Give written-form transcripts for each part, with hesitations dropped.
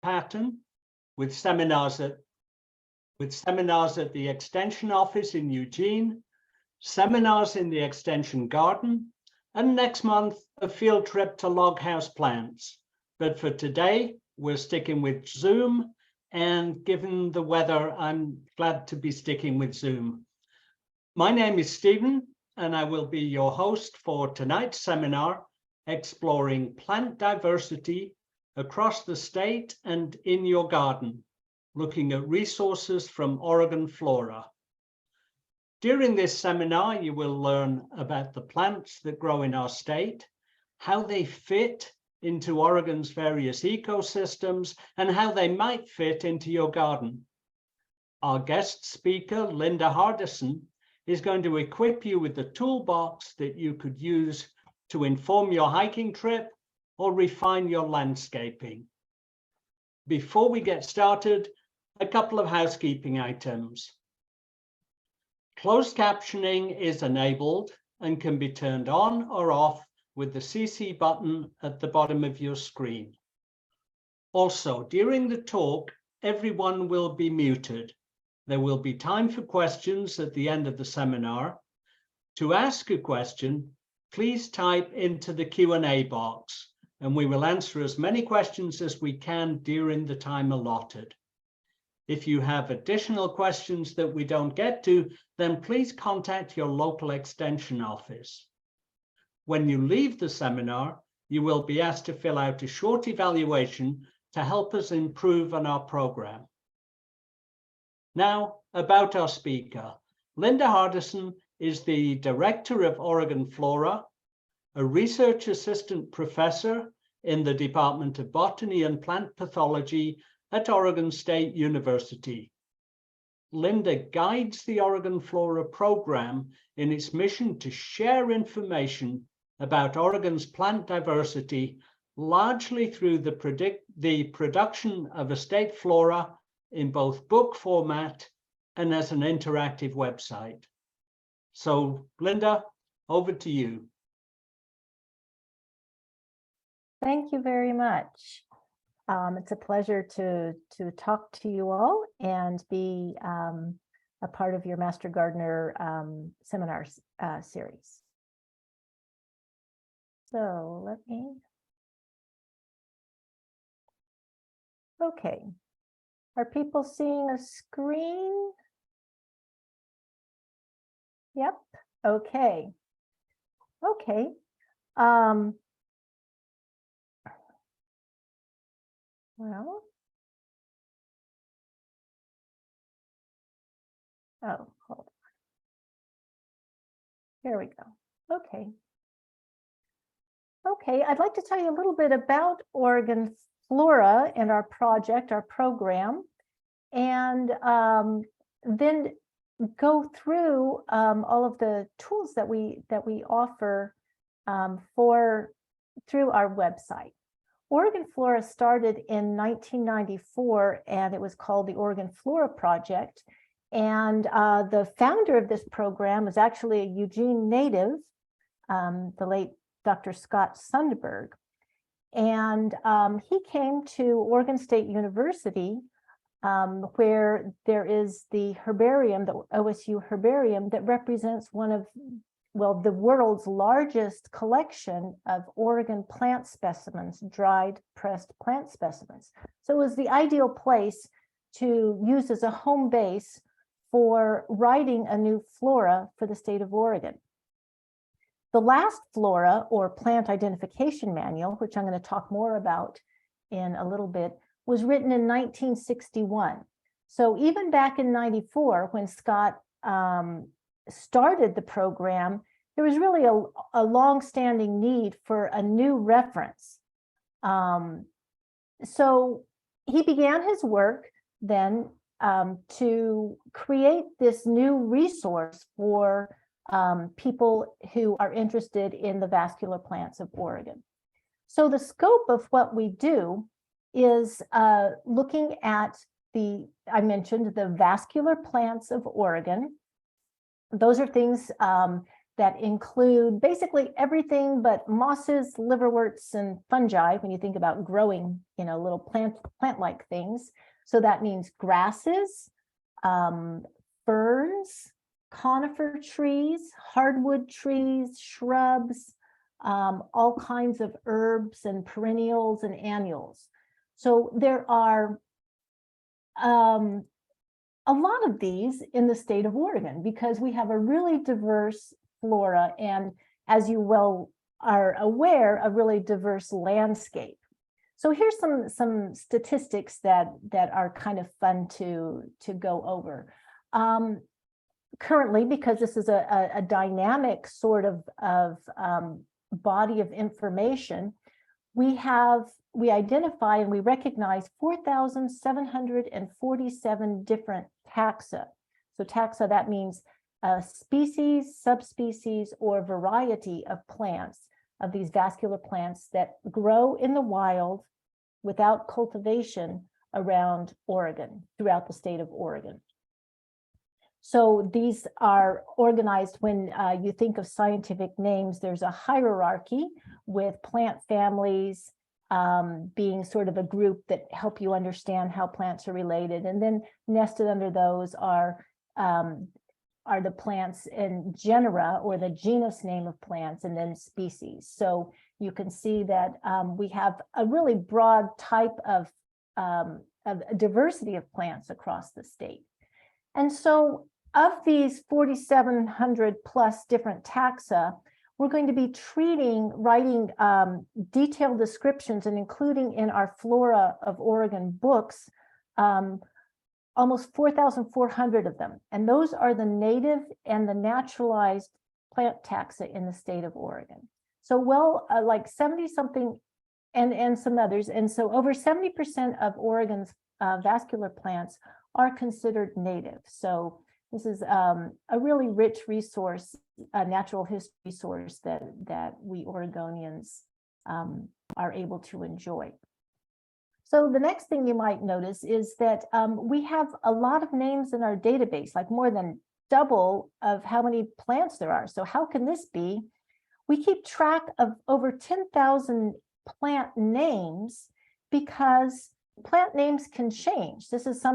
pattern with seminars at the Extension office in Eugene, seminars in the Extension garden, and next month, a field trip to log house plants. But for today, we're sticking with Zoom, and given the weather, I'm glad to be sticking with Zoom. My name is Stephen, and I will be your host for tonight's seminar, exploring plant diversity across the state and in your garden, looking at resources from OregonFlora. During this seminar, you will learn about the plants that grow in our state, how they fit into Oregon's various ecosystems, and how they might fit into your garden. Our guest speaker, Linda Hardison, is going to equip you with the toolbox that you could use to inform your hiking trip or refine your landscaping. Before we get started, a couple of housekeeping items. Closed captioning is enabled and can be turned on or off with the CC button at the bottom of your screen. Also, during the talk, everyone will be muted. There will be time for questions at the end of the seminar. To ask a question, please type into the Q&A box, and we will answer as many questions as we can during the time allotted. If you have additional questions that we don't get to, then please contact your local extension office. When you leave the seminar, you will be asked to fill out a short evaluation to help us improve on our program. Now, about our speaker. Linda Hardison is the director of OregonFlora, a research assistant professor in the Department of Botany and Plant Pathology at Oregon State University. Linda guides the OregonFlora program in its mission to share information about Oregon's plant diversity, largely through the production of a state flora in both book format and as an interactive website. So, Linda, over to you. Thank you very much. It's a pleasure to talk to you all and be a part of your Master Gardener seminars series. So let me. Okay. Are people seeing a screen? Yep. Okay. Okay. Well. Oh, hold on. Here we go. Okay. Okay, I'd like to tell you a little bit about OregonFlora and our project, our program, and then go through all of the tools that we offer through our website. OregonFlora started in 1994, and it was called the OregonFlora Project. And the founder of this program was actually a Eugene native, the late Dr. Scott Sundberg. And he came to Oregon State University, where there is the herbarium, the OSU herbarium, that represents one of, well, the world's largest collection of Oregon plant specimens, dried pressed plant specimens. So it was the ideal place to use as a home base for writing a new flora for the state of Oregon. The last flora, or plant identification manual, which I'm going to talk more about in a little bit, was written in 1961. So even back in 94, when Scott started the program, there was really a long-standing need for a new reference. So he began his work then to create this new resource for people who are interested in the vascular plants of Oregon. So the scope of what we do is looking at I mentioned the vascular plants of Oregon. Those are things that include basically everything but mosses, liverworts, and fungi when you think about growing, little plant-like things. So that means grasses, ferns, conifer trees, hardwood trees, shrubs, all kinds of herbs and perennials and annuals. So there are a lot of these in the state of Oregon because we have a really diverse flora and, as you well are aware, a really diverse landscape. So here's some statistics that are kind of fun to go over. Currently, because this is a dynamic sort of body of information, we identify and we recognize 4,747 different taxa. So taxa, that means a species, subspecies, or variety of plants, of these vascular plants that grow in the wild without cultivation around Oregon, throughout the state of Oregon. So these are organized when you think of scientific names, there's a hierarchy with plant families being sort of a group that help you understand how plants are related. And then nested under those are the plants in genera, or the genus name of plants, and then species. So you can see that we have a really broad type of diversity of plants across the state. And so of these 4,700 plus different taxa, we're going to be writing detailed descriptions and including in our Flora of Oregon books, almost 4,400 of them. And those are the native and the naturalized plant taxa in the state of Oregon. So like 70 something and some others. And so over 70% of Oregon's vascular plants are considered native. So this is a really rich resource, a natural history resource that we Oregonians are able to enjoy. So the next thing you might notice is that we have a lot of names in our database, like more than double of how many plants there are. So how can this be? We keep track of over 10,000 plant names because plant names can change. This is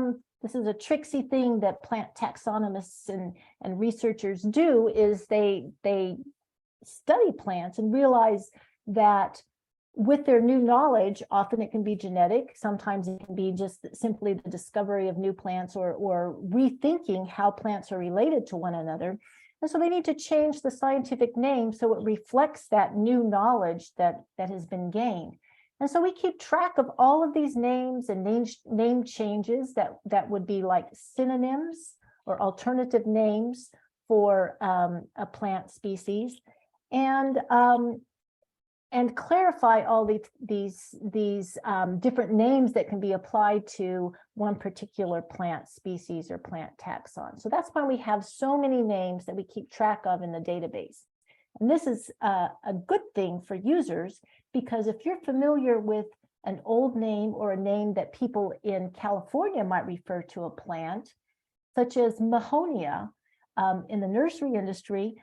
a tricksy thing that plant taxonomists and researchers do, is they study plants and realize that with their new knowledge, often it can be genetic, sometimes it can be just simply the discovery of new plants or rethinking how plants are related to one another. And so they need to change the scientific name so it reflects that new knowledge that has been gained. And so we keep track of all of these names and name changes that would be like synonyms or alternative names for a plant species, and clarify all these different names that can be applied to one particular plant species or plant taxon. So that's why we have so many names that we keep track of in the database. And this is a good thing for users, because if you're familiar with an old name or a name that people in California might refer to a plant, such as Mahonia, in the nursery industry,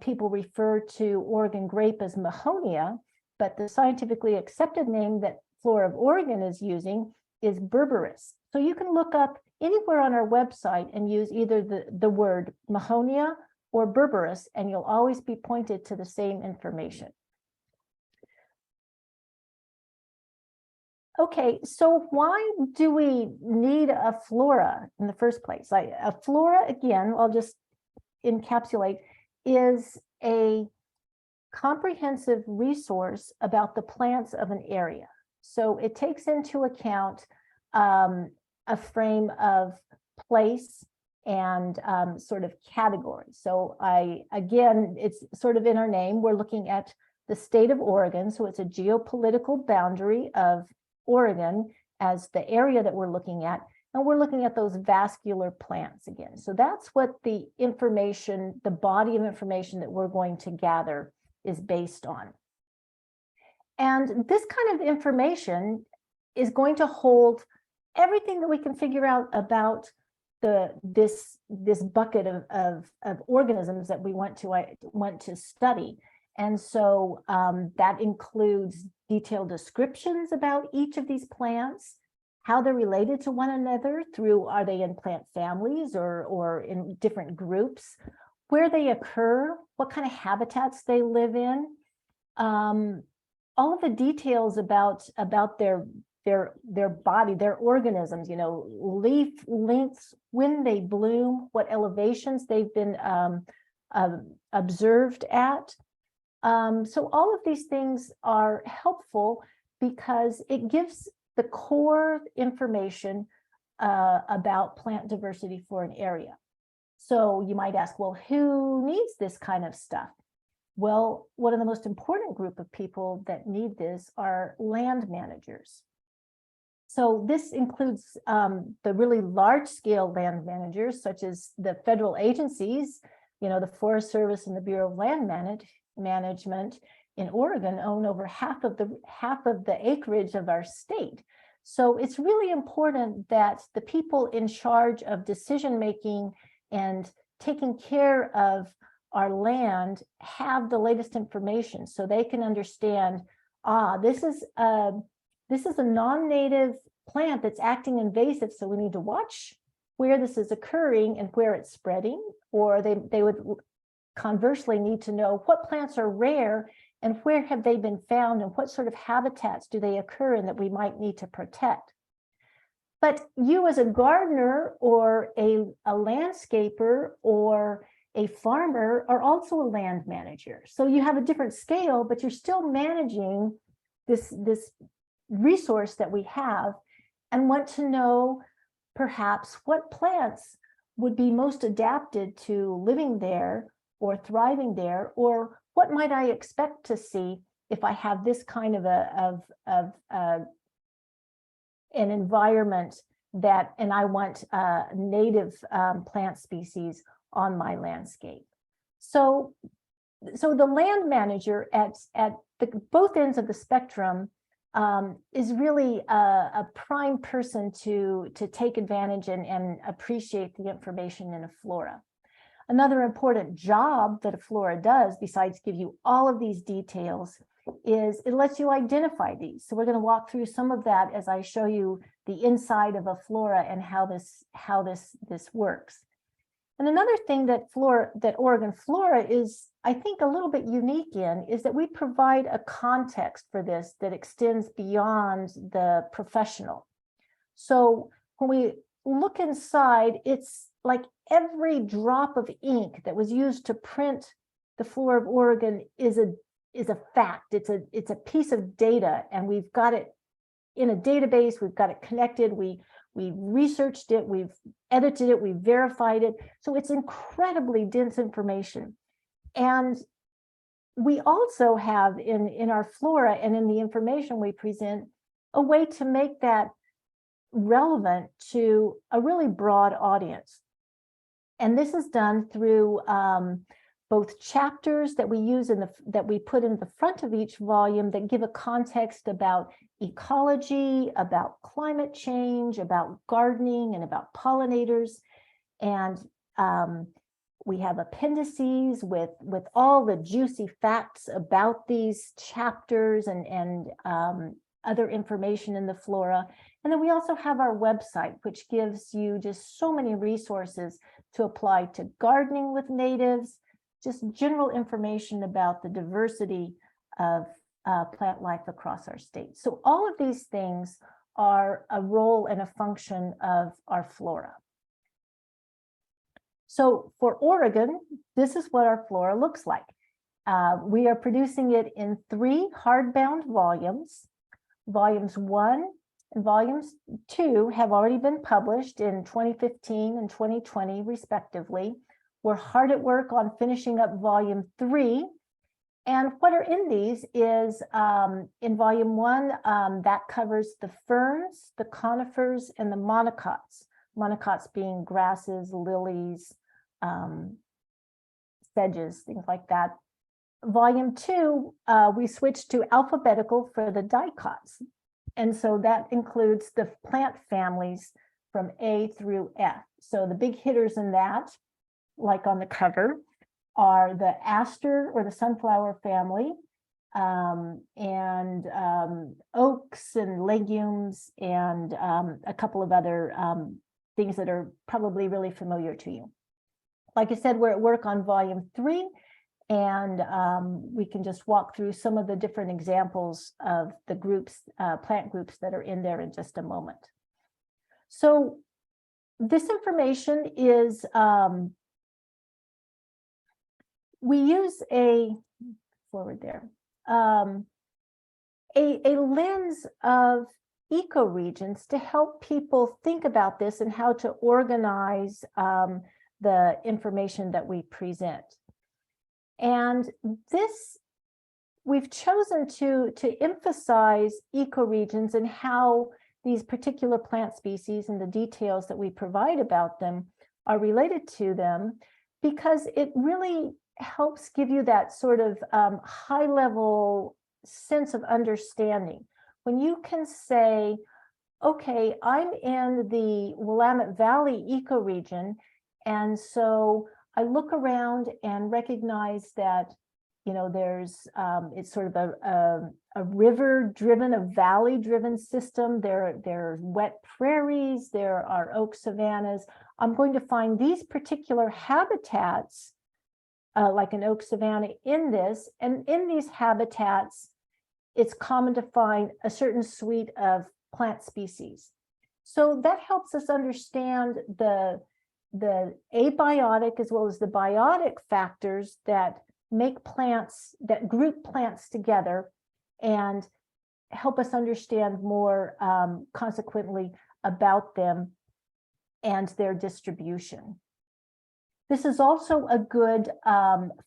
people refer to Oregon grape as Mahonia, but the scientifically accepted name that Flora of Oregon is using is Berberis. So you can look up anywhere on our website and use either the word Mahonia or Berberis, and you'll always be pointed to the same information. Okay, so why do we need a flora in the first place? A flora, again, I'll just encapsulate, is a comprehensive resource about the plants of an area. So it takes into account a frame of place and sort of category. So again, it's sort of in our name, we're looking at the state of Oregon. So it's a geopolitical boundary of Oregon as the area that we're looking at. And we're looking at those vascular plants again. So that's what the information, the body of information that we're going to gather is based on. And this kind of information is going to hold everything that we can figure out about this bucket of organisms that we want to study. And so that includes detailed descriptions about each of these plants, how they're related to one another through, are they in plant families or in different groups, where they occur, what kind of habitats they live in, all of the details about their body, their organisms, you know, leaf lengths, when they bloom, what elevations they've been observed at. So all of these things are helpful because it gives the core information about plant diversity for an area. So you might ask, well, who needs this kind of stuff? Well, one of the most important group of people that need this are land managers. So this includes the really large-scale land managers, such as the federal agencies. You know, the Forest Service and the Bureau of Land Management in Oregon own over half of the acreage of our state. So it's really important that the people in charge of decision-making and taking care of our land have the latest information so they can understand, this is a non-native plant that's acting invasive, so we need to watch where this is occurring and where it's spreading. Or they would conversely need to know what plants are rare and where have they been found and what sort of habitats do they occur in that we might need to protect. But you as a gardener or a landscaper or a farmer are also a land manager. So you have a different scale, but you're still managing this resource that we have and want to know perhaps what plants would be most adapted to living there or thriving there, or what might I expect to see if I have this kind of an environment that, and I want native plant species on my landscape. So the land manager at both ends of the spectrum is really a prime person to take advantage and appreciate the information in a flora. Another important job that a flora does, besides give you all of these details, is it lets you identify these. So we're going to walk through some of that as I show you the inside of a flora and how this works. And another thing that OregonFlora is, I think, a little bit unique in is that we provide a context for this that extends beyond the professional. So when we look inside, it's like every drop of ink that was used to print the flora of Oregon is a fact. It's a piece of data, and we've got it in a database. We've got it connected. We researched it, we've edited it, we've verified it. So it's incredibly dense information. And we also have in our flora and in the information we present a way to make that relevant to a really broad audience. And this is done through both chapters that we use that we put in the front of each volume that give a context about ecology, about climate change, about gardening, and about pollinators. And we have appendices with all the juicy facts about these chapters and other information in the flora. And then we also have our website, which gives you just so many resources to apply to gardening with natives, just general information about the diversity of plant life across our state. So all of these things are a role and a function of our flora. So for Oregon, this is what our flora looks like. We are producing it in 3 hardbound volumes. Volumes 1 and volumes 2 have already been published in 2015 and 2020, respectively. We're hard at work on finishing up volume 3. And what are in these is in volume 1, that covers the ferns, the conifers, and the monocots. Monocots being grasses, lilies, sedges, things like that. Volume 2, we switched to alphabetical for the dicots. And so that includes the plant families from A through F. So the big hitters in that, like on the cover, are the aster or the sunflower family, and oaks and legumes, and a couple of other things that are probably really familiar to you. Like I said, we're at work on volume 3, and we can just walk through some of the different examples of the groups, plant groups that are in there in just a moment. So this information is, we use a lens of ecoregions to help people think about this and how to organize the information that we present. And this, we've chosen to emphasize ecoregions and how these particular plant species and the details that we provide about them are related to them, because it really helps give you that sort of high level sense of understanding. When you can say, okay, I'm in the Willamette Valley ecoregion, and so I look around and recognize that, you know, there's it's sort of a river-driven, a valley-driven system. There are wet prairies, there are oak savannas. I'm going to find these particular habitats, like an oak savanna in this, and in these habitats, it's common to find a certain suite of plant species. So that helps us understand the abiotic as well as the biotic factors that make plants, that group plants together, and help us understand more consequently about them and their distribution. This is also a good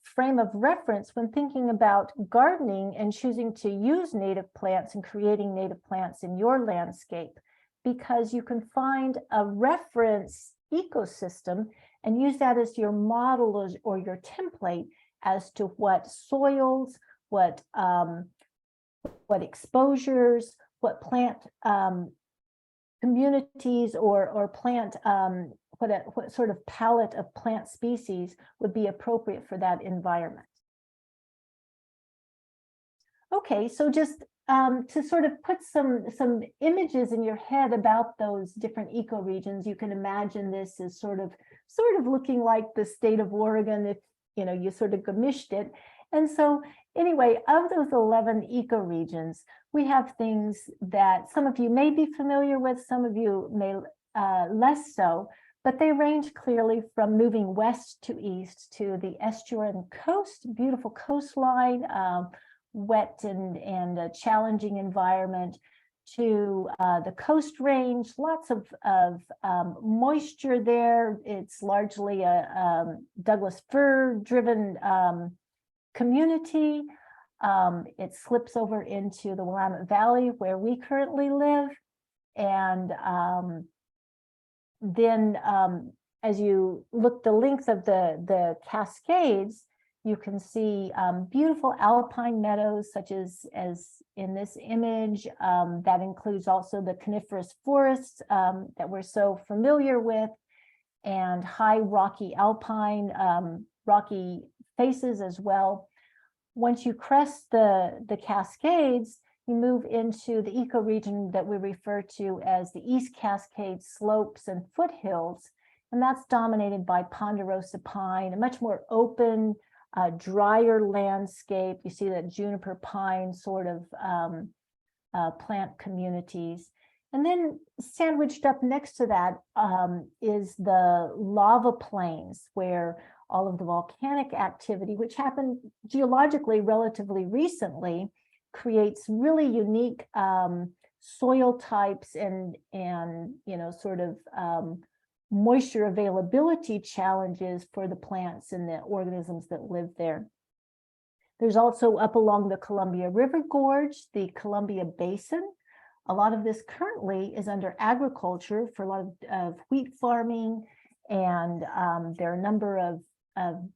frame of reference when thinking about gardening and choosing to use native plants and creating native plants in your landscape, because you can find a reference ecosystem and use that as your model or your template as to what soils, what exposures, what plant communities or plant what sort of palette of plant species would be appropriate for that environment. Okay, so just to sort of put some images in your head about those different ecoregions, you can imagine this as sort of looking like the state of Oregon if you sort of gamished it. And so anyway, of those 11 ecoregions, we have things that some of you may be familiar with, some of you may less so, but they range clearly from moving west to east to the estuarine coast, beautiful coastline, wet and a challenging environment, to the coast range, lots of moisture there. It's largely a Douglas fir driven community. It slips over into the Willamette Valley where we currently live. And then as you look the length of the Cascades, you can see beautiful alpine meadows, such as in this image. That includes also the coniferous forests that we're so familiar with, and high rocky alpine, rocky faces as well. Once you crest the Cascades, you move into the ecoregion that we refer to as the East Cascade slopes and foothills, and that's dominated by ponderosa pine, a much more open, drier landscape. You see that juniper pine sort of plant communities. And then sandwiched up next to that is the lava plains, where all of the volcanic activity, which happened geologically relatively recently, creates really unique soil types and sort of moisture availability challenges for the plants and the organisms that live there. There's also up along the Columbia River Gorge, the Columbia Basin. A lot of this currently is under agriculture for a lot of wheat farming, and there are a number of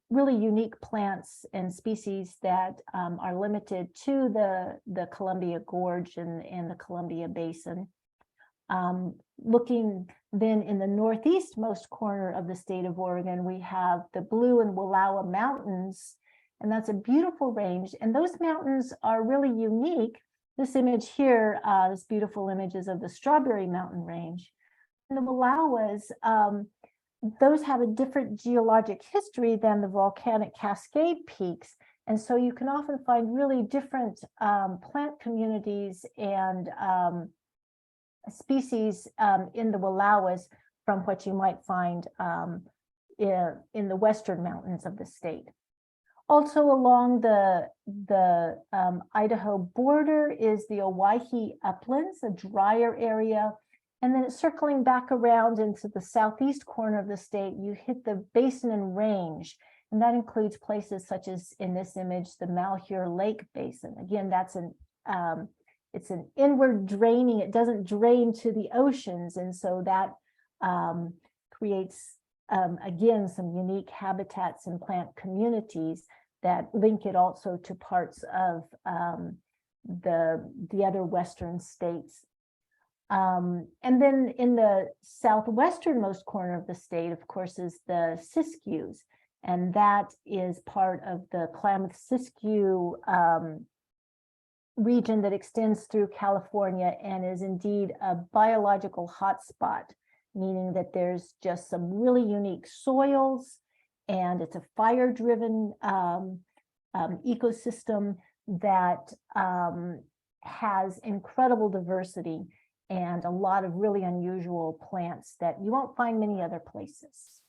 really unique plants and species that are limited to the Columbia Gorge and the Columbia Basin. Looking then in the northeastmost corner of the state of Oregon, we have the Blue and Wallowa Mountains, and that's a beautiful range. And those mountains are really unique. This image here, this beautiful image is of the Strawberry Mountain Range. And the Wallowas, those have a different geologic history than the volcanic Cascade Peaks. And so you can often find really different plant communities and species in the Wallowas from what you might find in the western mountains of the state. Also along the Idaho border is the Owyhee Uplands, a drier area. And then circling back around into the southeast corner of the state, you hit the Basin and Range. And that includes places such as, in this image, the Malheur Lake Basin. Again, that's it's an inward draining, it doesn't drain to the oceans. And so that creates, again, some unique habitats and plant communities that link it also to parts of the other western states. And then in the southwesternmost corner of the state, of course, is the Siskiyous. And that is part of the Klamath-Siskiyou region that extends through California and is indeed a biological hotspot, meaning that there's just some really unique soils, and it's a fire-driven ecosystem that has incredible diversity and a lot of really unusual plants that you won't find many other places.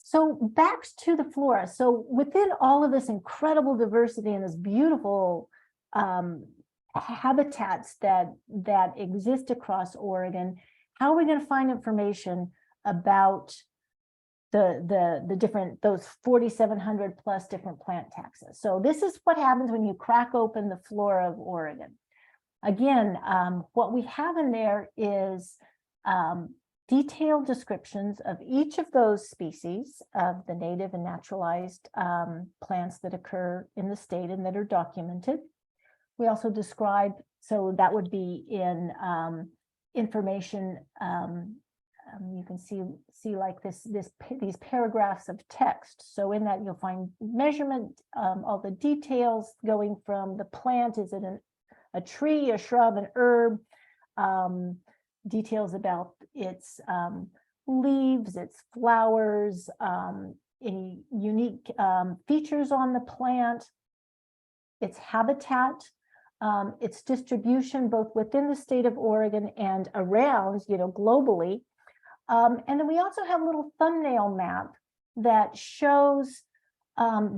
So back to the flora. So within all of this incredible diversity and this beautiful habitats that exist across Oregon, how are we going to find information about the different, those 4,700 plus different plant taxa? So this is what happens when you crack open the flora of Oregon. Again, what we have in there is detailed descriptions of each of those species of the native and naturalized plants that occur in the state and that are documented. We also describe, so that would be in information. You can see like these paragraphs of text. So in that you'll find measurement, all the details going from the plant. Is it a tree, a shrub, an herb? Details about its leaves, its flowers, any unique features on the plant, its habitat, its distribution both within the state of Oregon and around, globally. And then we also have a little thumbnail map that shows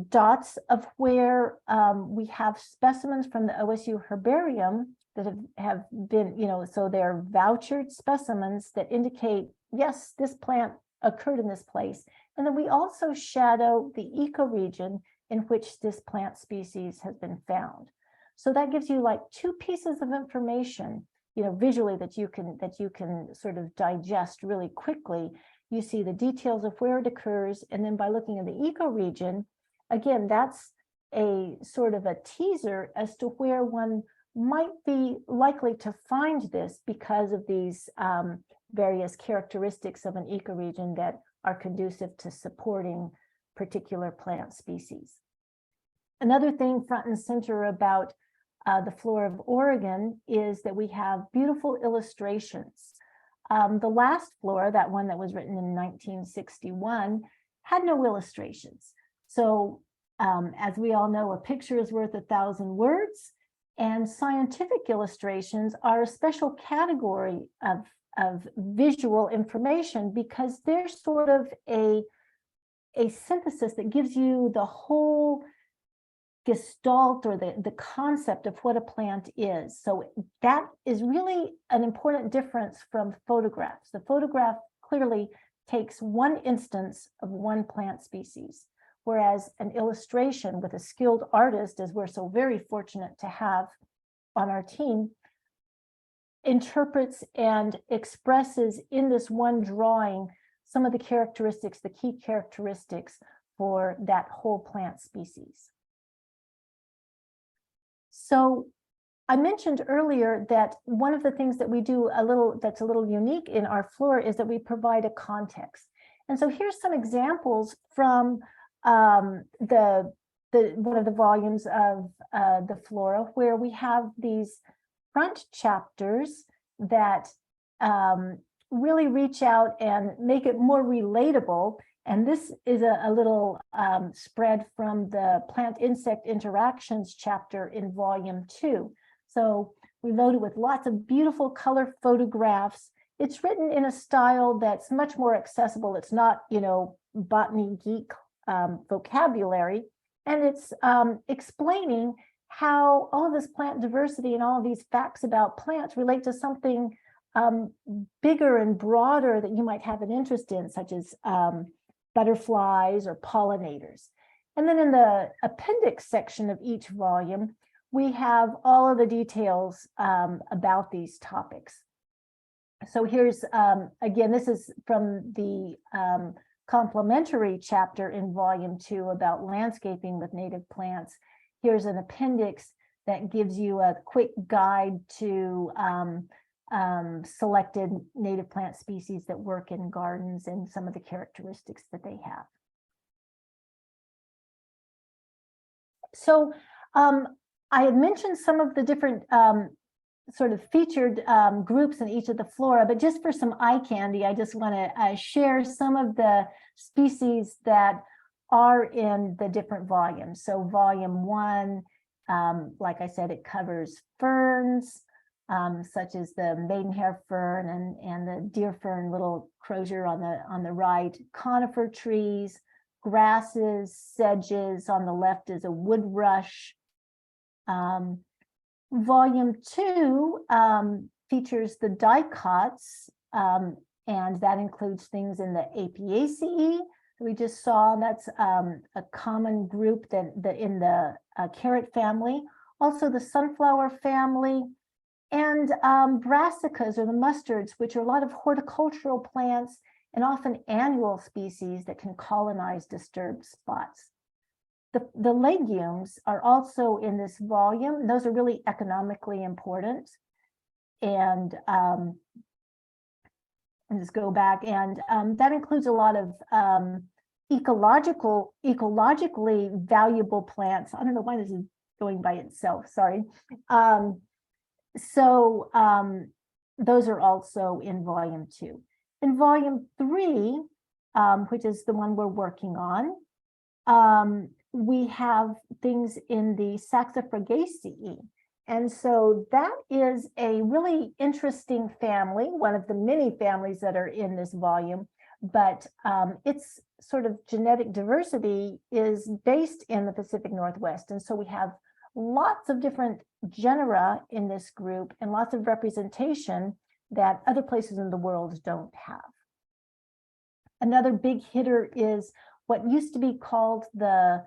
dots of where we have specimens from the OSU herbarium that have been, so they're vouchered specimens that indicate, yes, this plant occurred in this place. And then we also shadow the ecoregion in which this plant species has been found. So that gives you like two pieces of information, visually that you can sort of digest really quickly. You see the details of where it occurs, and then by looking at the ecoregion, again, that's a sort of a teaser as to where one might be likely to find this because of these various characteristics of an ecoregion that are conducive to supporting particular plant species. Another thing front and center about the flora of Oregon is that we have beautiful illustrations. The last flora, that one that was written in 1961, had no illustrations. So as we all know, a picture is worth 1,000 words. And scientific illustrations are a special category of visual information because they're sort of a synthesis that gives you the whole gestalt or the concept of what a plant is. So that is really an important difference from photographs. The photograph clearly takes one instance of one plant species, whereas an illustration with a skilled artist, as we're so very fortunate to have on our team, interprets and expresses in this one drawing some of the characteristics, the key characteristics for that whole plant species. So I mentioned earlier that one of the things that we do that's a little unique in our flora is that we provide a context. And so here's some examples from one of the volumes of the flora, where we have these front chapters that really reach out and make it more relatable. And this is a little spread from the plant-insect interactions chapter in volume 2. So we loaded with lots of beautiful color photographs. It's written in a style that's much more accessible. It's not, botany geek vocabulary. And it's explaining how all of this plant diversity and all of these facts about plants relate to something bigger and broader that you might have an interest in, such as butterflies or pollinators. And then in the appendix section of each volume, we have all of the details about these topics. So here's, again, this is from the complementary chapter in volume 2 about landscaping with native plants. Here's an appendix that gives you a quick guide to selected native plant species that work in gardens and some of the characteristics that they have. So I had mentioned some of the different sort of featured groups in each of the flora, but just for some eye candy, I just want to share some of the species that are in the different volumes. So volume 1, like I said, it covers ferns, such as the maidenhair fern and the deer fern, little crozier on the right, conifer trees, grasses, sedges. On the left is a wood rush. Volume 2 features the dicots, and that includes things in the Apiaceae that we just saw. That's a common group that in the carrot family. Also the sunflower family, and brassicas, or the mustards, which are a lot of horticultural plants and often annual species that can colonize disturbed spots. The legumes are also in this volume. Those are really economically important. And just go back, and that includes a lot of ecologically valuable plants. I don't know why this is going by itself, sorry. Those are also in volume 2. In volume 3, which is the one we're working on, we have things in the Saxifragaceae. And so that is a really interesting family, one of the many families that are in this volume, but its sort of genetic diversity is based in the Pacific Northwest. And so we have lots of different genera in this group and lots of representation that other places in the world don't have. Another big hitter is what used to be called the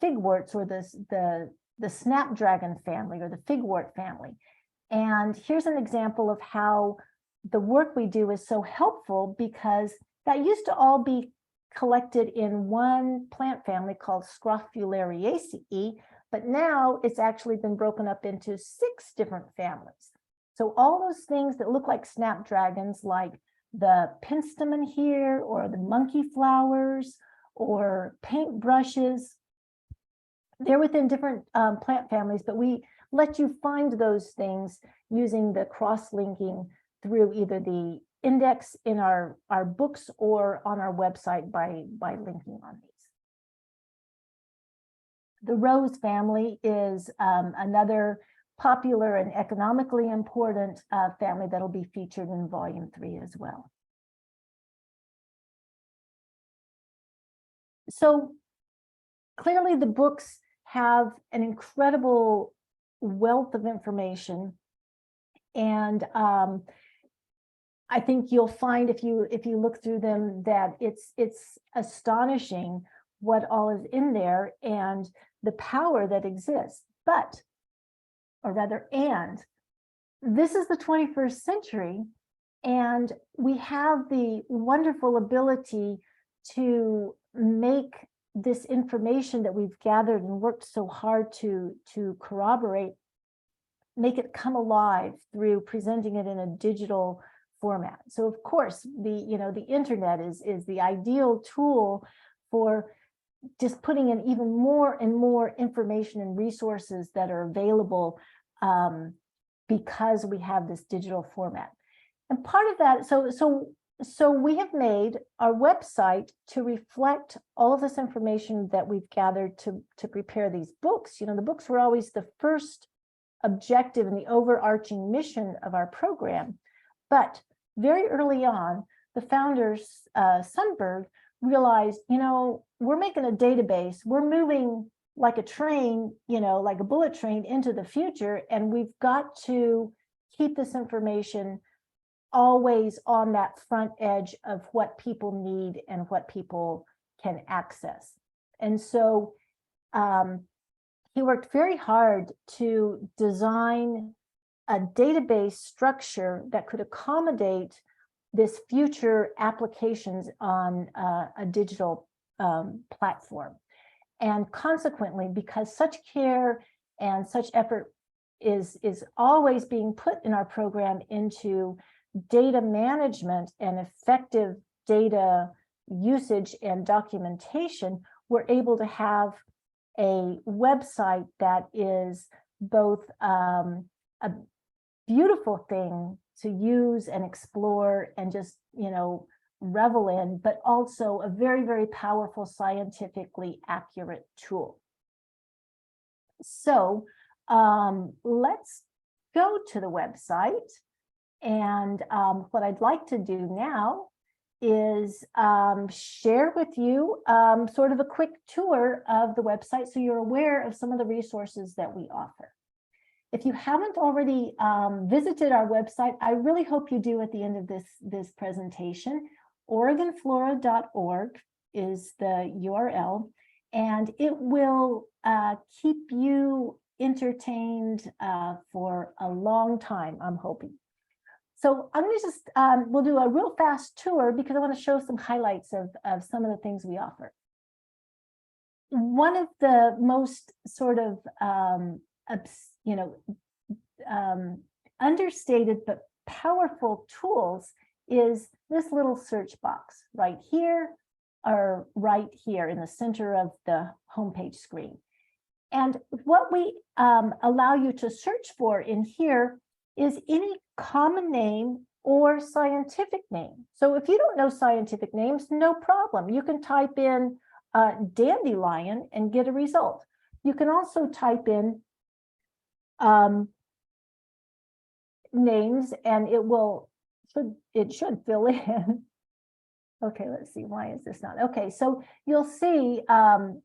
figworts, or the snapdragon family, or the figwort family. And here's an example of how the work we do is so helpful, because that used to all be collected in one plant family called Scrophulariaceae, but now it's actually been broken up into 6 different families. So all those things that look like snapdragons, like the penstemon here, or the monkey flowers, or paintbrushes, they're within different plant families, but we let you find those things using the cross-linking through either the index in our books or on our website by linking on these. The rose family is another popular and economically important family that'll be featured in volume 3 as well. So clearly the books have an incredible wealth of information, and I think you'll find if you look through them that it's astonishing what all is in there and the power that exists. But, or rather, and this is the 21st century, and we have the wonderful ability to make this information that we've gathered and worked so hard to corroborate make it come alive through presenting it in a digital format. So of course, the internet is the ideal tool for just putting in even more and more information and resources that are available because we have this digital format. And part of that, so we have made our website to reflect all of this information that we've gathered to prepare these books. The books were always the first objective and the overarching mission of our program. But very early on, the founders, Sundberg, realized, we're making a database, we're moving like a train, like a bullet train into the future, and we've got to keep this information always on that front edge of what people need and what people can access. And so he worked very hard to design a database structure that could accommodate this future applications on a digital platform. And consequently, because such care and such effort is always being put in our program into data management and effective data usage and documentation, we're able to have a website that is both a beautiful thing to use and explore and just, revel in, but also a very, very powerful, scientifically accurate tool. So let's go to the website. And what I'd like to do now is share with you sort of a quick tour of the website so you're aware of some of the resources that we offer. If you haven't already visited our website, I really hope you do at the end of this presentation. OregonFlora.org is the URL, and it will keep you entertained for a long time, I'm hoping. So I'm going to just, we'll do a real fast tour because I want to show some highlights of some of the things we offer. One of the most sort of, understated but powerful tools is this little search box right here or right here in the center of the homepage screen. And what we allow you to search for in here is any common name or scientific name. So if you don't know scientific names, no problem. You can type in dandelion and get a result. You can also type in names and it should fill in. Okay, let's see, why is this not? Okay, so you'll see,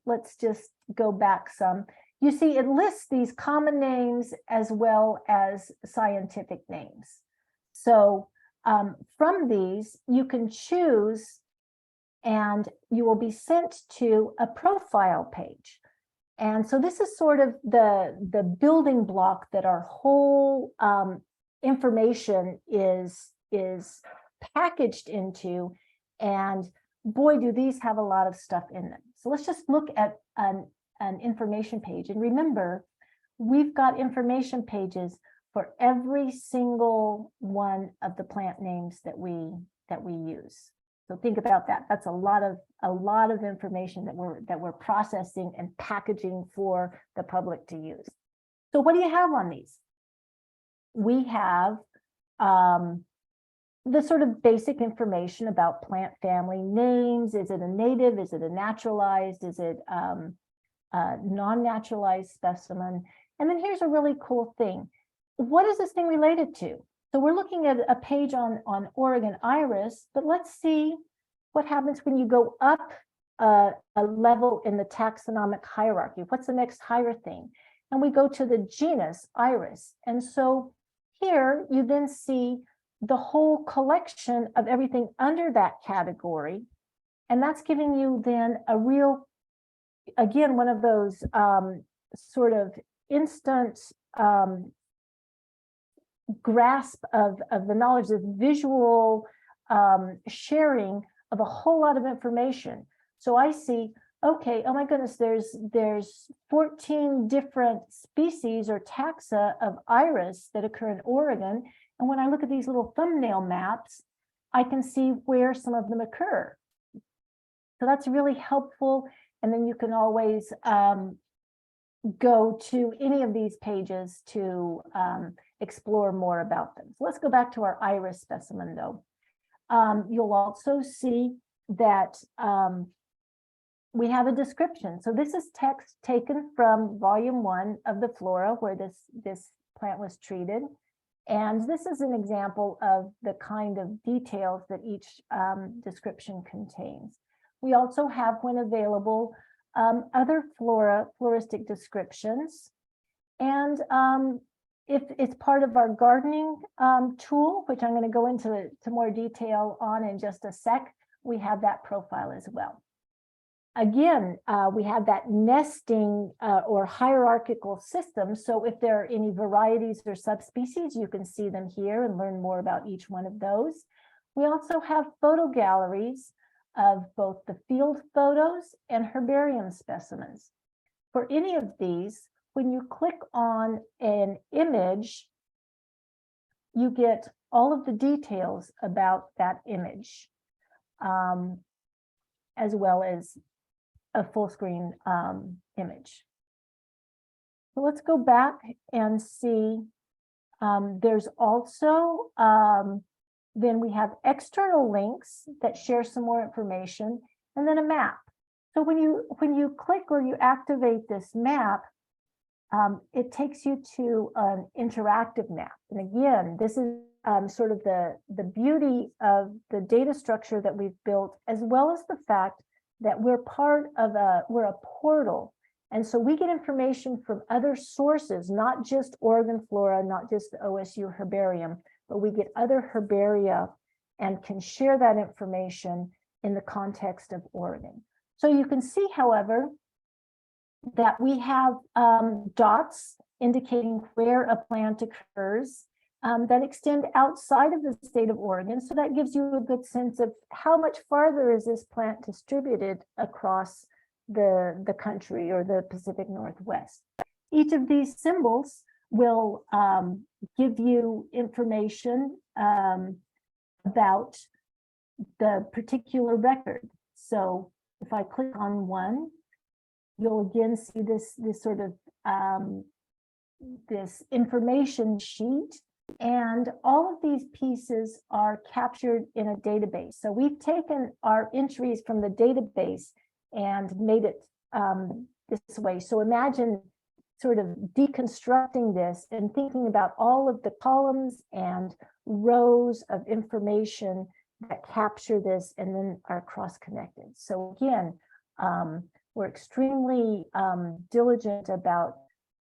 let's just go back some. You see it lists these common names as well as scientific names. So from these, you can choose and you will be sent to a profile page. And so this is sort of the building block that our whole information is packaged into. And boy, do these have a lot of stuff in them. So let's just look at an information page. And remember, we've got information pages for every single one of the plant names that we use. So think about that. That's a lot of information that we're processing and packaging for the public to use. So what do you have on these? We have the sort of basic information about plant family names. Is it a native? Is it a naturalized? Is it a non-naturalized specimen? And then here's a really cool thing. What is this thing related to? So we're looking at a page on Oregon iris, but let's see what happens when you go up a level in the taxonomic hierarchy. What's the next higher thing? And we go to the genus iris. And so here you then see the whole collection of everything under that category. And that's giving you then a real, again, one of those sort of instant grasp of the knowledge, the visual sharing of a whole lot of information. So I see okay, oh my goodness, there's 14 different species or taxa of iris that occur in Oregon. And when I look at these little thumbnail maps, I can see where some of them occur. So that's really helpful. And then you can always go to any of these pages to explore more about them. So let's go back to our iris specimen though. You'll also see that we have a description. So this is text taken from volume 1 of the flora where this plant was treated. And this is an example of the kind of details that each description contains. We also have, when available, other floristic descriptions. And if it's part of our gardening tool, which I'm going to go into more detail on in just a sec, we have that profile as well. Again, we have that nesting or hierarchical system. So if there are any varieties or subspecies, you can see them here and learn more about each one of those. We also have photo galleries of both the field photos and herbarium specimens. For any of these, when you click on an image, you get all of the details about that image, as well as a full screen image. So let's go back and see. There's also, then we have external links that share some more information, and then a map. So when you click or you activate this map, it takes you to an interactive map. And again, this is sort of the beauty of the data structure that we've built, as well as the fact that we're part of we're a portal. And so we get information from other sources, not just OregonFlora, not just the OSU herbarium, but we get other herbaria and can share that information in the context of Oregon. So you can see, however, that we have dots indicating where a plant occurs that extend outside of the state of Oregon. So that gives you a good sense of how much farther is this plant distributed across the country or the Pacific Northwest. Each of these symbols will give you information about the particular record. So if I click on one, you'll again see this sort of this information sheet, and all of these pieces are captured in a database. So we've taken our entries from the database and made it this way. So imagine sort of deconstructing this and thinking about all of the columns and rows of information that capture this and then are cross-connected. So again, we're extremely diligent about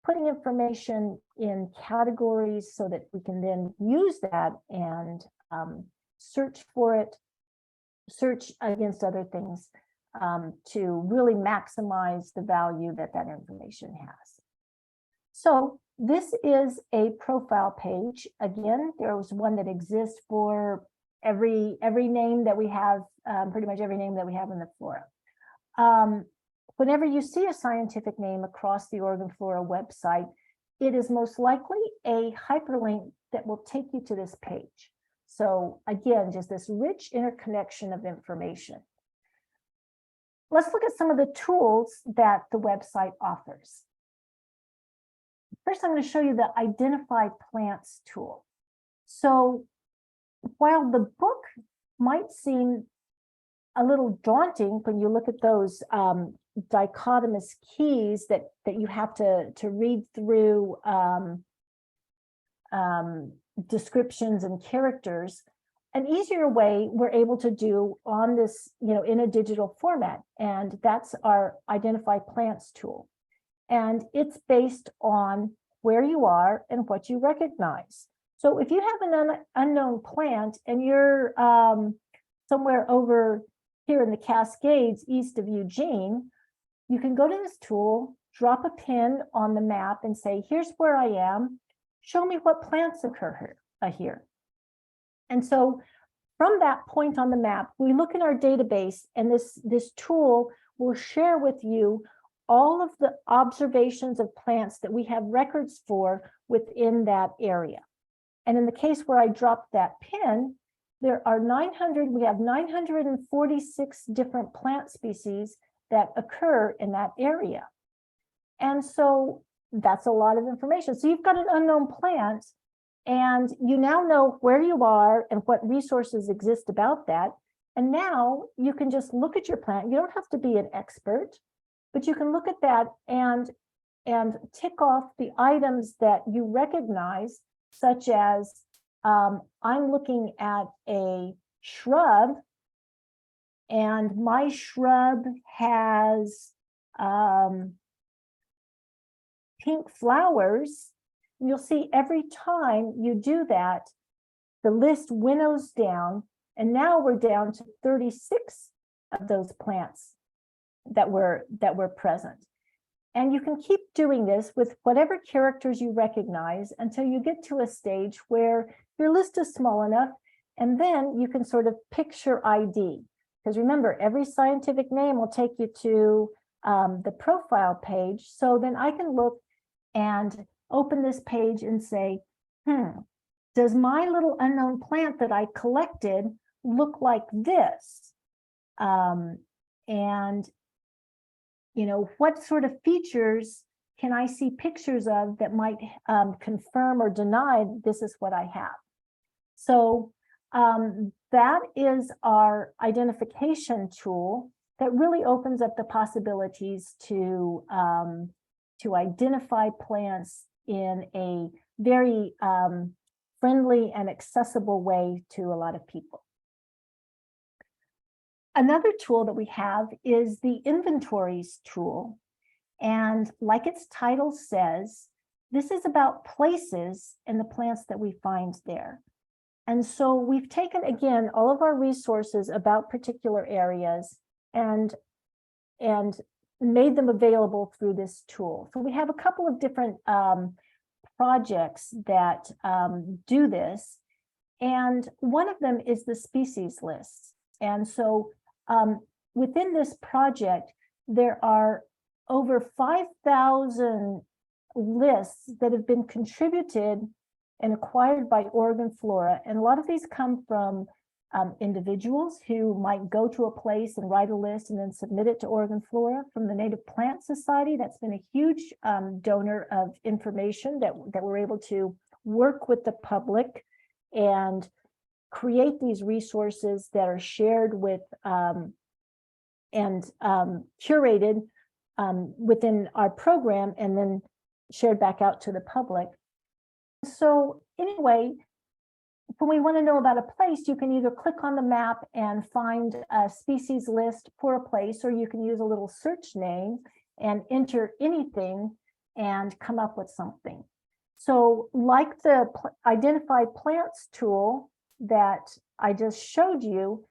putting information in categories so that we can then use that and search for it, search against other things to really maximize the value that that information has. So this is a profile page. Again, there was one that exists for every name that we have, pretty much every name that we have in the flora. Whenever you see a scientific name across the OregonFlora website, it is most likely a hyperlink that will take you to this page. So again, just this rich interconnection of information. Let's look at some of the tools that the website offers. First, I'm going to show you the Identify Plants tool. So while the book might seem a little daunting when you look at those dichotomous keys that you have to read through descriptions and characters, an easier way we're able to do on this, in a digital format, and that's our Identify Plants tool. And it's based on where you are and what you recognize. So if you have an unknown plant and you're somewhere over here in the Cascades east of Eugene, you can go to this tool, drop a pin on the map and say, here's where I am, show me what plants occur here. And so from that point on the map, we look in our database, and this tool will share with you all of the observations of plants that we have records for within that area. And in the case where I dropped that pin, there are 900, we have 946 different plant species that occur in that area. And so that's a lot of information. So you've got an unknown plant, and you now know where you are and what resources exist about that. And now you can just look at your plant. You don't have to be an expert, but you can look at that and tick off the items that you recognize, such as I'm looking at a shrub, and my shrub has pink flowers. You'll see every time you do that, the list winnows down, and now we're down to 36 of those plants that were present. And you can keep doing this with whatever characters you recognize until you get to a stage where your list is small enough, and then you can sort of picture ID. Because remember, every scientific name will take you to the profile page. So then I can look and open this page and say, does my little unknown plant that I collected look like this? And you know, what sort of features can I see pictures of that might confirm or deny this is what I have? So that is our identification tool that really opens up the possibilities to identify plants in a very friendly and accessible way to a lot of people. Another tool that we have is the inventories tool. And like its title says, this is about places and the plants that we find there. And so we've taken, again, all of our resources about particular areas and made them available through this tool. So we have a couple of different projects that do this. And one of them is the species list. And so within this project, there are over 5,000 lists that have been contributed and acquired by OregonFlora. And a lot of these come from individuals who might go to a place and write a list and then submit it to OregonFlora. From the Native Plant Society, that's been a huge donor of information that we're able to work with the public and create these resources that are shared with and curated within our program and then shared back out to the public. So anyway, when we want to know about a place, you can either click on the map and find a species list for a place, or you can use a little search name and enter anything and come up with something. So like the Identify Plants tool that I just showed you,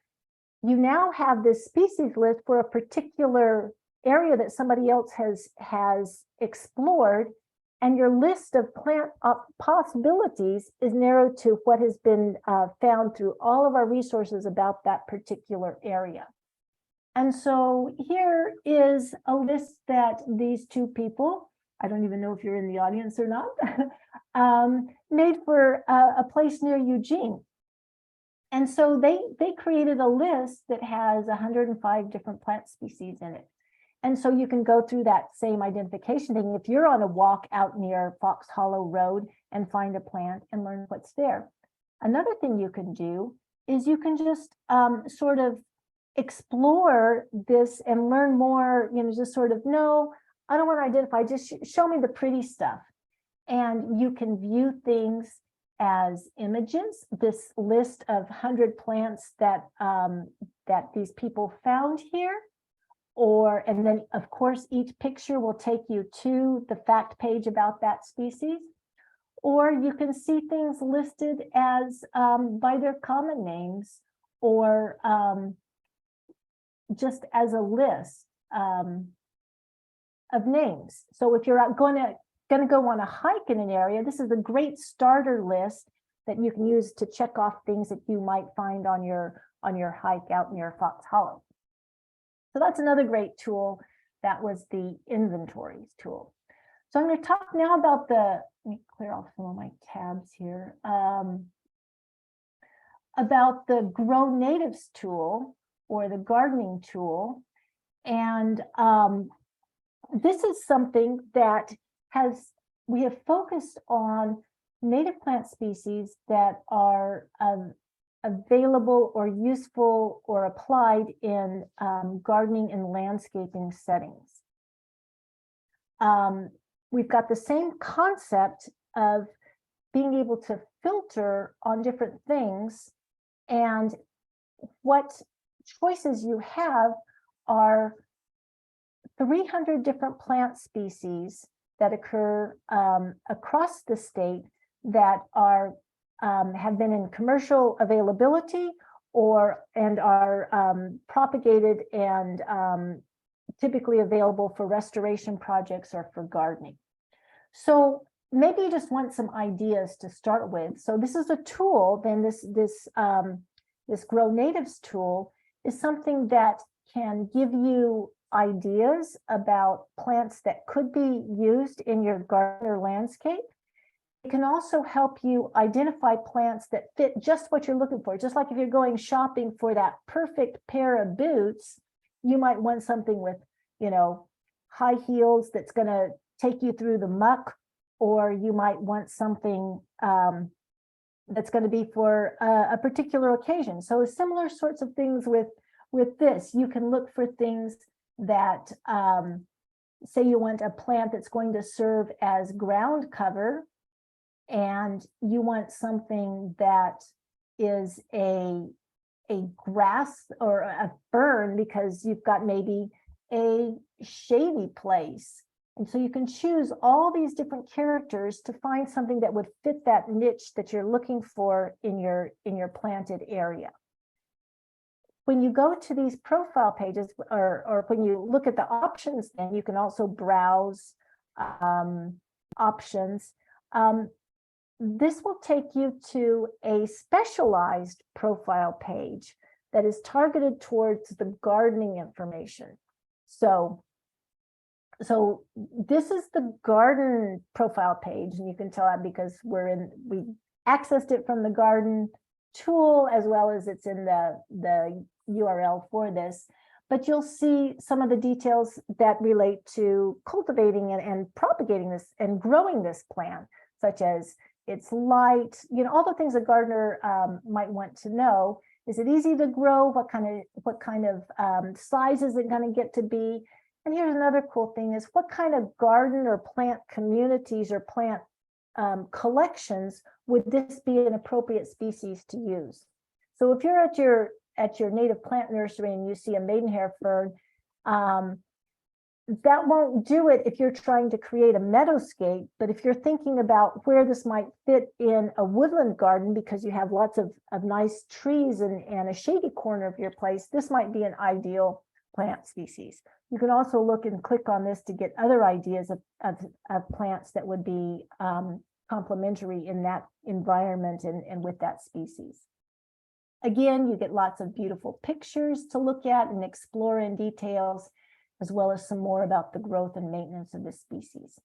you now have this species list for a particular area that somebody else has explored, and your list of plant possibilities is narrowed to what has been found through all of our resources about that particular area. And so here is a list that these two people, I don't even know if you're in the audience or not, made for a place near Eugene. And so they created a list that has 105 different plant species in it. And so you can go through that same identification thing if you're on a walk out near Fox Hollow Road and find a plant and learn what's there. Another thing you can do is you can just sort of explore this and learn more, you know, just sort of, no, I don't want to identify, just show me the pretty stuff. And you can view things as images, this list of 100 plants that that these people found here. And then of course, each picture will take you to the fact page about that species. Or you can see things listed as by their common names, or just as a list of names. So if you're going to go on a hike in an area, this is a great starter list that you can use to check off things that you might find on your hike out near Fox Hollow. So that's another great tool. That was the inventories tool. So I'm going to talk now about let me clear off some of my tabs here, about the Grow Natives tool or the gardening tool. And this is something that we have focused on native plant species that are available or useful or applied in gardening and landscaping settings. We've got the same concept of being able to filter on different things, and what choices you have are 300 different plant species that occur across the state that are have been in commercial availability and are propagated and typically available for restoration projects or for gardening. So maybe you just want some ideas to start with. So this is a tool, then this Grow Natives tool is something that can give you ideas about plants that could be used in your garden or landscape. It can also help you identify plants that fit just what you're looking for. Just like if you're going shopping for that perfect pair of boots, you might want something with, high heels that's going to take you through the muck, or you might want something that's going to be for a particular occasion. So similar sorts of things with this. You can look for things that, say you want a plant that's going to serve as ground cover, and you want something that is a grass or a fern because you've got maybe a shady place. And so you can choose all these different characters to find something that would fit that niche that you're looking for in your planted area. When you go to these profile pages, or when you look at the options, then you can also browse options. This will take you to a specialized profile page that is targeted towards the gardening information. So this is the garden profile page, and you can tell that because we accessed it from the garden tool, as well as it's in the URL for this. But you'll see some of the details that relate to cultivating and propagating this and growing this plant, such as its light, all the things a gardener might want to know. Is it easy to grow? What kind of size is it going to get to be? And here's another cool thing is what kind of garden or plant communities or plant collections would this be an appropriate species to use? So if you're at your native plant nursery and you see a maidenhair fern, that won't do it if you're trying to create a meadowscape. But if you're thinking about where this might fit in a woodland garden because you have lots of nice trees and a shady corner of your place, this might be an ideal plant species. You can also look and click on this to get other ideas of plants that would be complementary in that environment and with that species. Again, you get lots of beautiful pictures to look at and explore in details, as well as some more about the growth and maintenance of this species.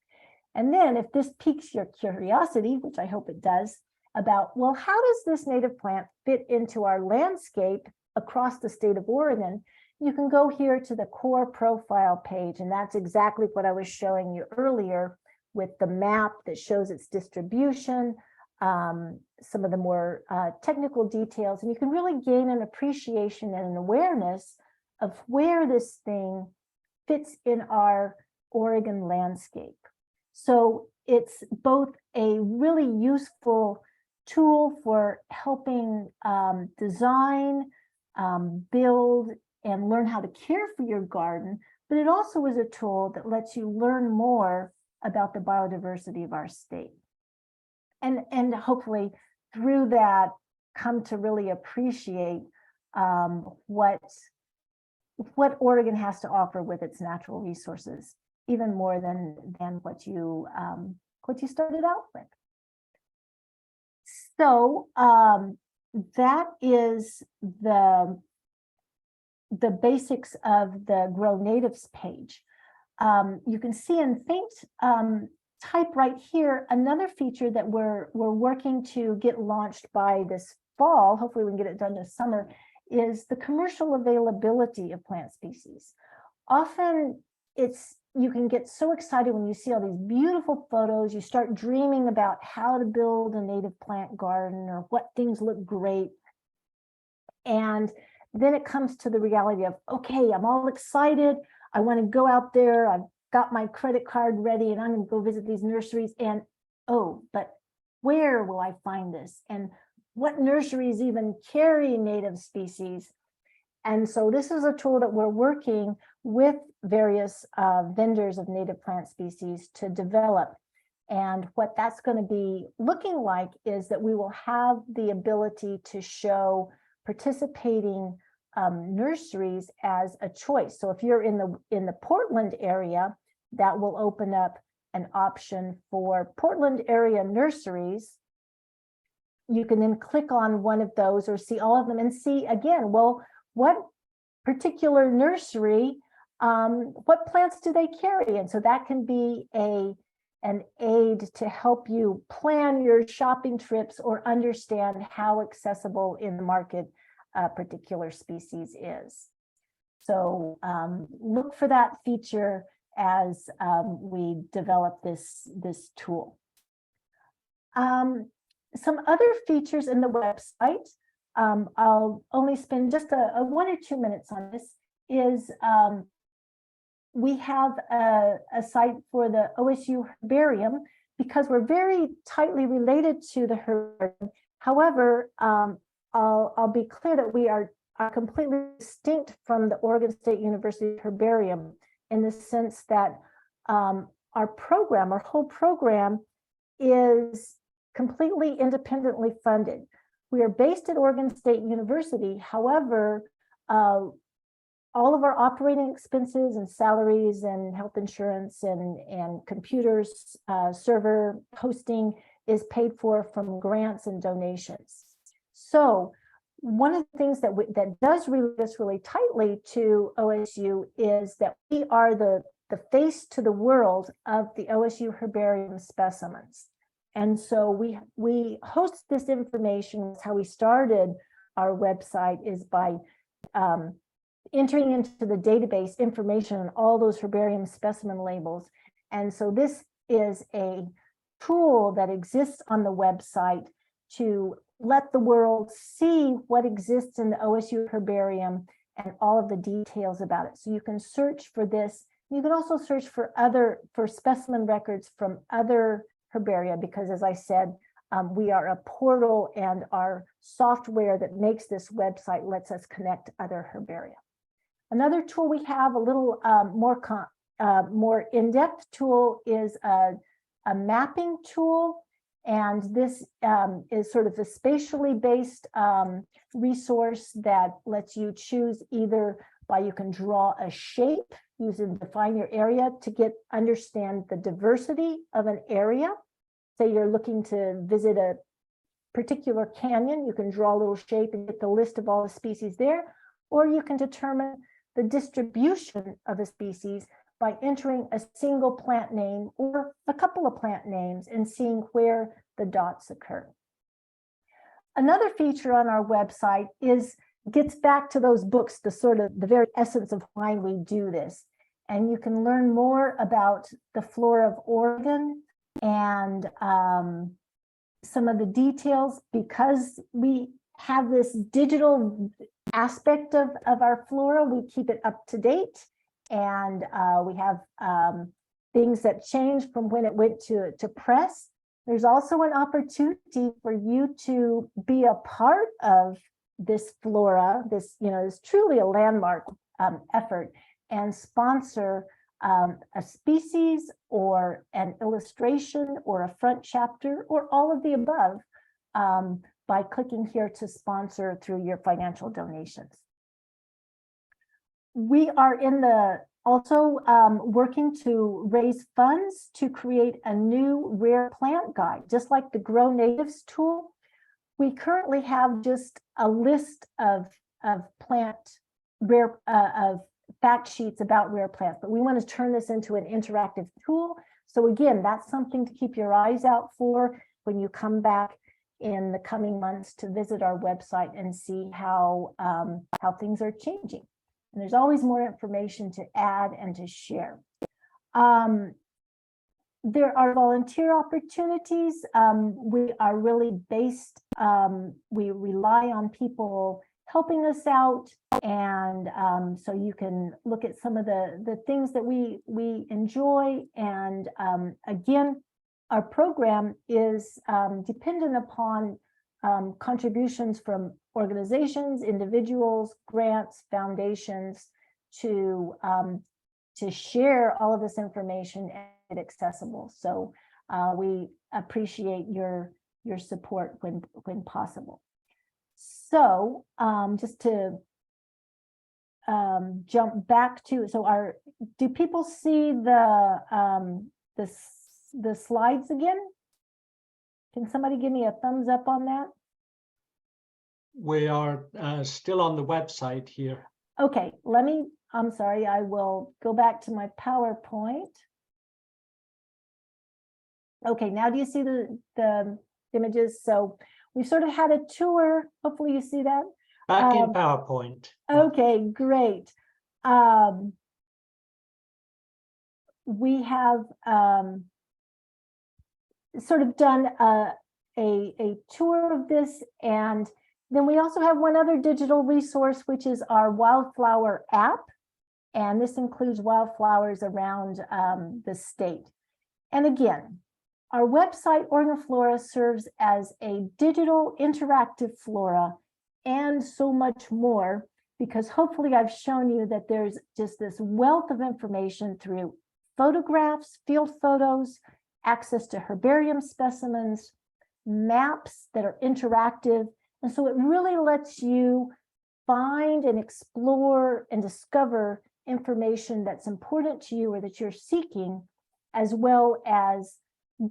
And then if this piques your curiosity, which I hope it does, about, well, how does this native plant fit into our landscape across the state of Oregon? You can go here to the core profile page, and that's exactly what I was showing you earlier with the map that shows its distribution, some of the more technical details, and you can really gain an appreciation and an awareness of where this thing fits in our Oregon landscape. So it's both a really useful tool for helping design, build, and learn how to care for your garden, but it also is a tool that lets you learn more about the biodiversity of our state. And hopefully through that come to really appreciate what Oregon has to offer with its natural resources, even more than what you started out with. So that is the basics of the Grow Natives page. You can see in faint type right here, another feature that we're working to get launched by this fall, hopefully we can get it done this summer, is the commercial availability of plant species. Often you can get so excited when you see all these beautiful photos, you start dreaming about how to build a native plant garden or what things look great. And then it comes to the reality of, okay, I'm all excited. I want to go out there. I've got my credit card ready and I'm going to go visit these nurseries. And, oh, but where will I find this? And what nurseries even carry native species? And so this is a tool that we're working with various vendors of native plant species to develop. And what that's going to be looking like is that we will have the ability to show participating nurseries as a choice. So if you're in the Portland area, that will open up an option for Portland area nurseries. You can then click on one of those or see all of them and see again, well, what particular nursery, what plants do they carry? And so that can be an aid to help you plan your shopping trips or understand how accessible in the market a particular species is. So look for that feature as we develop this tool. Some other features in the website, I'll only spend just a 1 or 2 minutes on this, is we have a site for the OSU herbarium because we're very tightly related to the herbarium. However, I'll be clear that we are completely distinct from the Oregon State University herbarium in the sense that our whole program is completely independently funded. We are based at Oregon State University. However, all of our operating expenses and salaries and health insurance and computers, server hosting is paid for from grants and donations. So one of the things that does relate us really tightly to OSU is that we are the face to the world of the OSU herbarium specimens. And so we host this information. How we started our website is by entering into the database information on all those herbarium specimen labels. And so this is a tool that exists on the website to let the world see what exists in the OSU herbarium and all of the details about it. So you can search for this. You can also search for specimen records from other herbaria, because as I said, we are a portal and our software that makes this website lets us connect other herbaria. Another tool we have, a little more in-depth tool, is a mapping tool. And this is sort of a spatially based resource that lets you choose either you can draw a shape using define your area to understand the diversity of an area. Say you're looking to visit a particular canyon, you can draw a little shape and get the list of all the species there, or you can determine the distribution of a species by entering a single plant name or a couple of plant names and seeing where the dots occur. Another feature on our website gets back to those books, the very essence of why we do this. And you can learn more about the flora of Oregon and some of the details, because we have this digital aspect of our flora. We keep it up to date, and we have things that change from when it went to press. There's also an opportunity for you to be a part of this flora. This is truly a landmark effort, and sponsor a species or an illustration or a front chapter or all of the above by clicking here to sponsor through your financial donations. We are also working to raise funds to create a new rare plant guide, just like the Grow Natives tool. We currently have just a list of plant of fact sheets about rare plants, but we want to turn this into an interactive tool. So again, that's something to keep your eyes out for when you come back in the coming months to visit our website and see how things are changing. And there's always more information to add and to share. There are volunteer opportunities. We are really based, we rely on people helping us out. And so you can look at some of the things that we enjoy. And again, our program is dependent upon contributions from organizations, individuals, grants, foundations to share all of this information and accessible. So we appreciate your support when possible. So just to jump back to, so do people see the slides again? Can somebody give me a thumbs up on that? We are still on the website here. Okay, I'm sorry, I will go back to my PowerPoint. Okay, now do you see the images? So we sort of had a tour. Hopefully you see that. Back in PowerPoint. Okay, great. We have sort of done a tour of this, and then we also have one other digital resource, which is our wildflower app. And this includes wildflowers around the state. And again, our website, OregonFlora, serves as a digital interactive flora and so much more, because hopefully I've shown you that there's just this wealth of information through photographs, field photos, access to herbarium specimens, maps that are interactive. And so it really lets you find and explore and discover information that's important to you or that you're seeking, as well as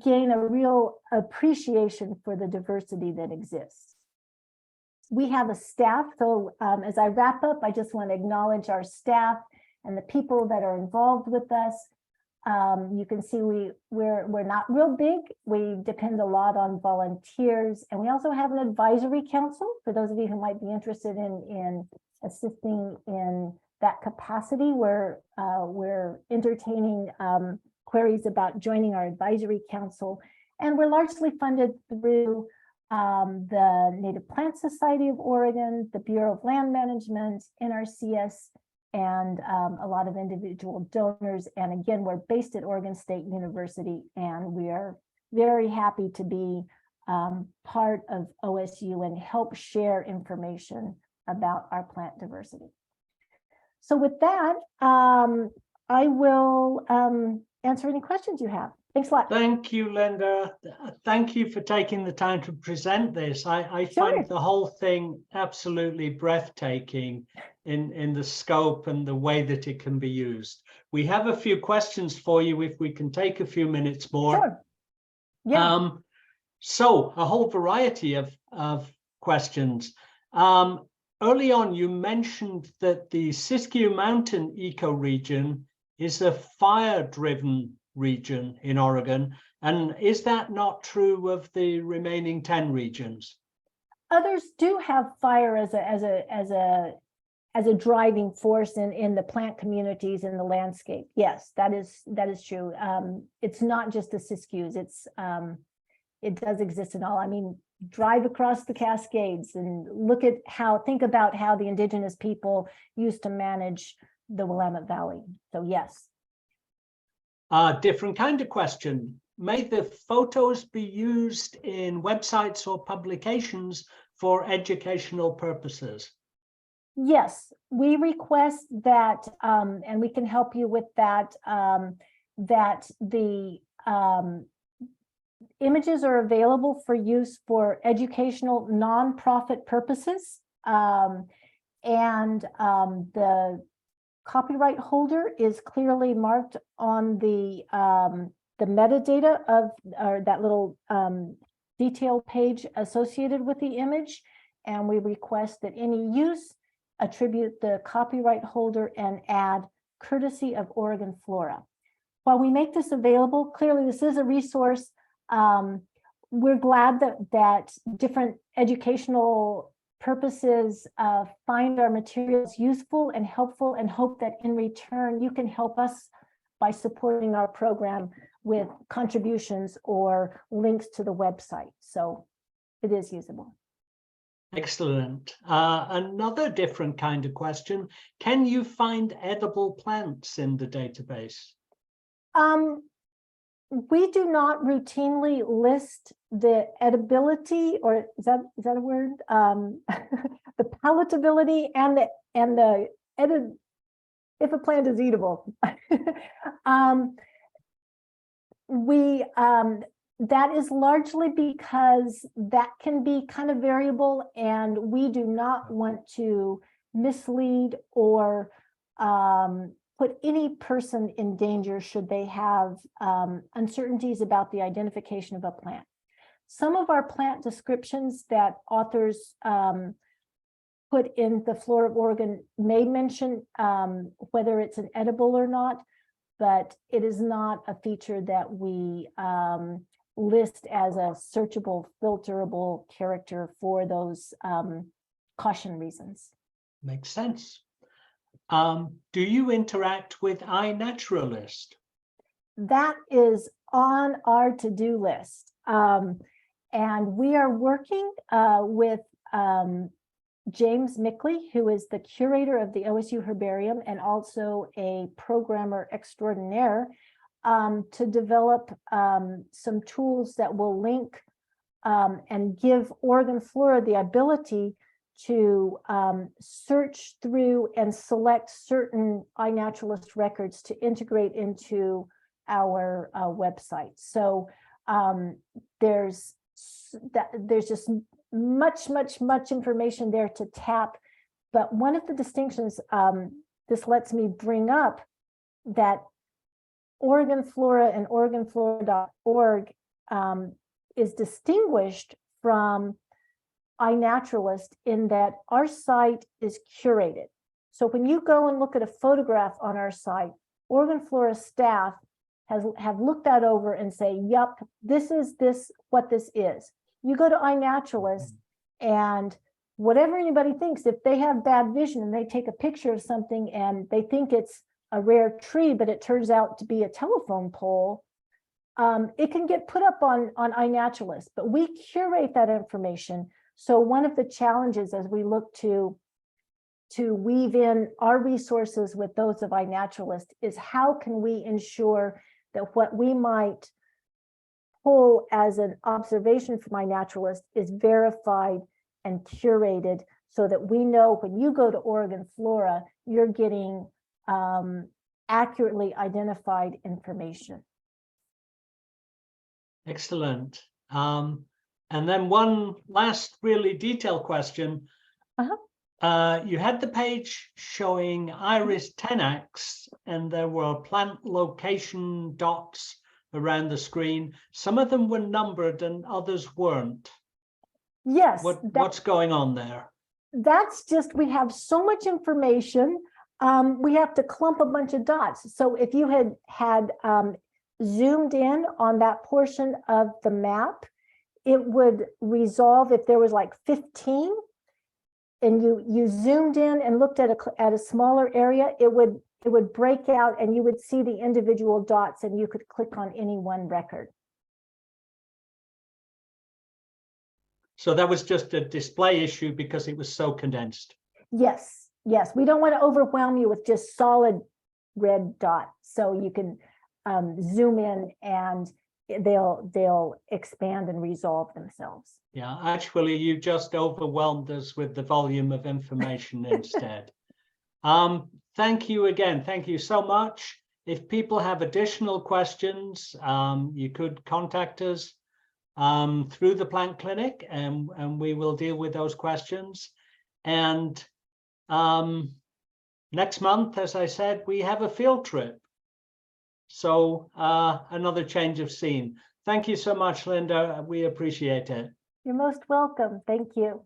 gain a real appreciation for the diversity that exists. We have a staff, so as I wrap up, I just want to acknowledge our staff and the people that are involved with us. You can see we're not real big. We depend a lot on volunteers, and we also have an advisory council for those of you who might be interested in assisting in that capacity. We're entertaining queries about joining our advisory council, and we're largely funded through the Native Plant Society of Oregon, the Bureau of Land Management, NRCS, and a lot of individual donors. And again, we're based at Oregon State University, and we are very happy to be part of OSU and help share information about our plant diversity. So with that, I will answer any questions you have. Thanks a lot. Thank you, Linda. Thank you for taking the time to present this. I find the whole thing absolutely breathtaking in the scope and the way that it can be used. We have a few questions for you if we can take a few minutes more. Sure. Yeah. So a whole variety of questions. Early on, you mentioned that the Siskiyou Mountain ecoregion is a fire-driven region in Oregon, and is that not true of the remaining 10 regions? Others do have fire as a driving force in the plant communities in the landscape. Yes, that is true. It's not just the Siskiyous. It does exist in all. I mean, drive across the Cascades and think about how the indigenous people used to manage the Willamette Valley. So yes. Different kind of question. May the photos be used in websites or publications for educational purposes? Yes, we request that, and we can help you with that, that the images are available for use for educational nonprofit purposes. And the copyright holder is clearly marked on the metadata of that little detailed page associated with the image. And we request that any use attribute the copyright holder, and add courtesy of OregonFlora. While we make this available, clearly this is a resource. We're glad that different educational purposes find our materials useful and helpful, and hope that in return you can help us by supporting our program with contributions or links to the website. So it is usable. Excellent. Another different kind of question. Can you find edible plants in the database? We do not routinely list the edibility, or is that a word? The palatability and the if a plant is eatable. That is largely because that can be kind of variable, and we do not want to mislead or put any person in danger should they have uncertainties about the identification of a plant. Some of our plant descriptions that authors put in the Flora of Oregon may mention whether it's an edible or not, but it is not a feature that we list as a searchable, filterable character for those caution reasons. Makes sense. Do you interact with iNaturalist? That is on our to-do list. And we are working with James Mickley, who is the curator of the OSU Herbarium and also a programmer extraordinaire, to develop some tools that will link and give OregonFlora the ability to search through and select certain iNaturalist records to integrate into our website. So there's just much information there to tap. But one of the distinctions this lets me bring up, that OregonFlora and OregonFlora.org is distinguished from iNaturalist in that our site is curated. So when you go and look at a photograph on our site, OregonFlora staff have looked that over and say, yup, this is what this is. You go to iNaturalist, and whatever anybody thinks, if they have bad vision and they take a picture of something and they think it's a rare tree, but it turns out to be a telephone pole, it can get put up on iNaturalist, but we curate that information. So one of the challenges as we look to weave in our resources with those of iNaturalist is how can we ensure that what we might pull as an observation from iNaturalist is verified and curated, so that we know when you go to OregonFlora, you're getting accurately identified information. Excellent. And then one last really detailed question. You had the page showing iris tenax, and there were plant location dots around the screen. Some of them were numbered and others weren't. Yes. What's going on there? That's just, we have so much information. We have to clump a bunch of dots. So if you had zoomed in on that portion of the map, it would resolve if there was like 15, and you zoomed in and looked at a smaller area, it would break out and you would see the individual dots and you could click on any one record. So that was just a display issue because it was so condensed. Yes, yes. We don't want to overwhelm you with just solid red dots. So you can zoom in and they'll expand and resolve themselves. Yeah, actually, you just overwhelmed us with the volume of information instead. Thank you again. Thank you so much. If people have additional questions, you could contact us through the Plant Clinic, and we will deal with those questions. And next month, as I said, we have a field trip. So another change of scene. Thank you so much, Linda. We appreciate it. You're most welcome. Thank you.